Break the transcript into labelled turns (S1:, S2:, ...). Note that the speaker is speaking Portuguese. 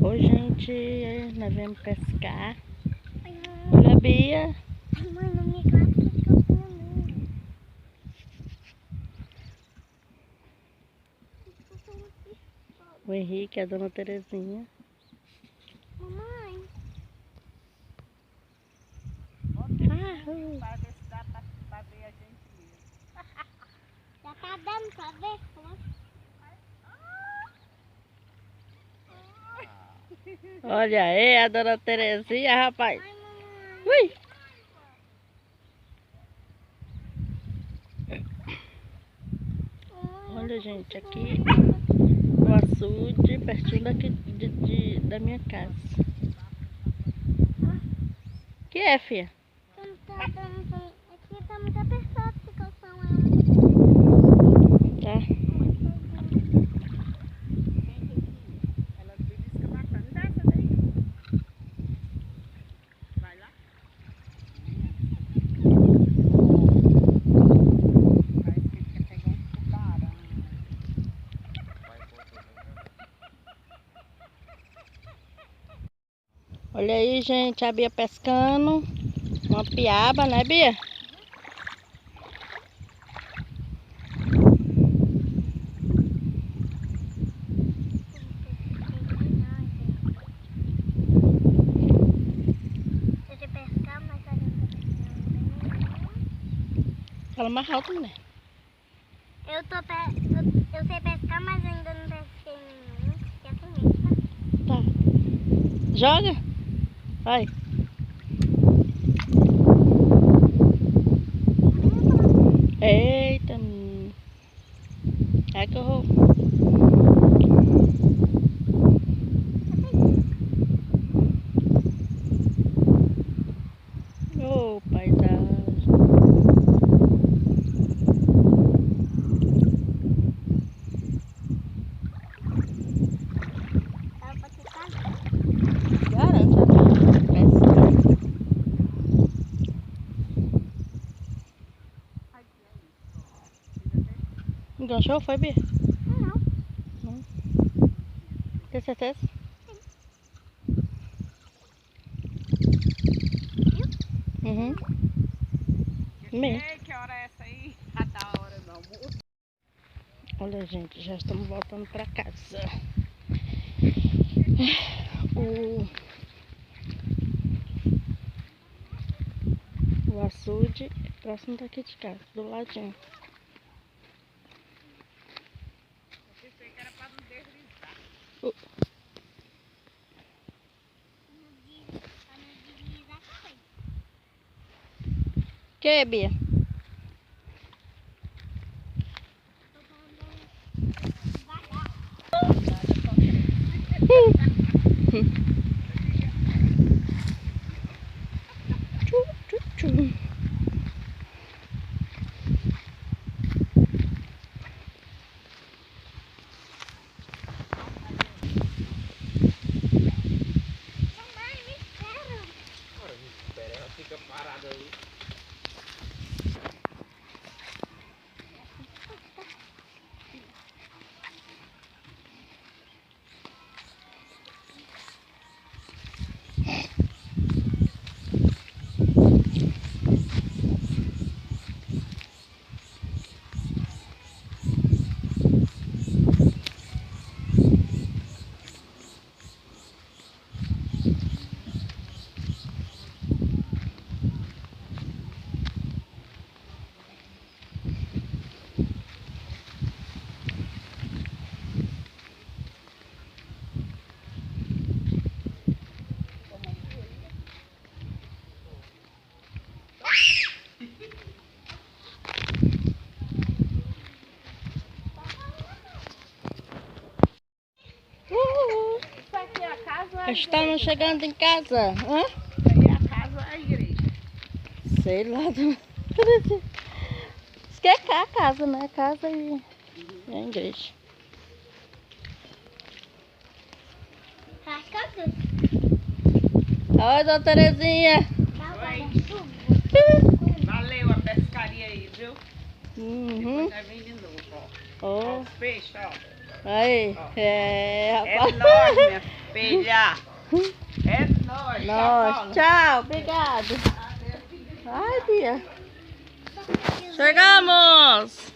S1: Oi, gente, nós viemos pescar. Olha a Bia.
S2: Mãe, não me clava que eu tenho medo.
S1: O Henrique, a dona Terezinha.
S2: Mamãe.
S3: Para ver se dá pra ver a gente mesmo.
S2: Já tá dando pra ver?
S1: Olha aí a dona Terezinha, rapaz.
S2: Ai, mamãe.
S1: Ui! Olha, gente, aqui no açude, pertinho daqui da minha casa. Que é, filha?
S2: Aqui tá muito apertado esse calção.
S1: Tá.
S3: Ela belisca bacana. Dá essa daí. Vai lá. Parece que ele quer pegar um tubarão.
S1: Olha aí, gente, a Bia pescando. Uma piaba, né, Bia? Fala mais alto, mulher.
S2: Eu sei pescar, mas ainda não pesquei nenhum. Porque é com medo, tá?
S1: Tá. Joga. Vai. Eita, menino. É que eu vou. Ô, paisagem.
S2: Ela pode ficar.
S1: Garanto a pescar. Enganchou, foi, Bia?
S2: Não.
S1: Não. Tem certeza? Uhum. Meio.
S3: Ei, que hora é essa aí? Ah, tá a hora do almoço.
S1: Olha, gente, já estamos voltando para casa. O açude é próximo daqui de casa, do ladinho.
S3: Eu pensei que era pra não deslizar.
S1: Que, Bia? Tchum.
S2: Mamãe, me espera.
S3: Agora me espera, ela fica parada ali. Isso aqui é a casa ou é a
S1: Estamos
S3: igreja?
S1: chegando em casa. Hã?
S3: Isso aí é a casa ou é a igreja?
S1: Sei lá. Isso que é cá a casa, né? A casa e a igreja. Oi, dona Terezinha.
S3: Valeu a pescaria aí, viu?
S1: Uhum.
S3: Depois nós vem de novo, ó.
S1: Oh.
S3: Ó os peixes, ó.
S1: Aí,
S3: É
S1: rapaz.
S3: nóis, minha filha. É nóis.
S1: Nós, tchau, obrigado. Ai, Bia. Chegamos!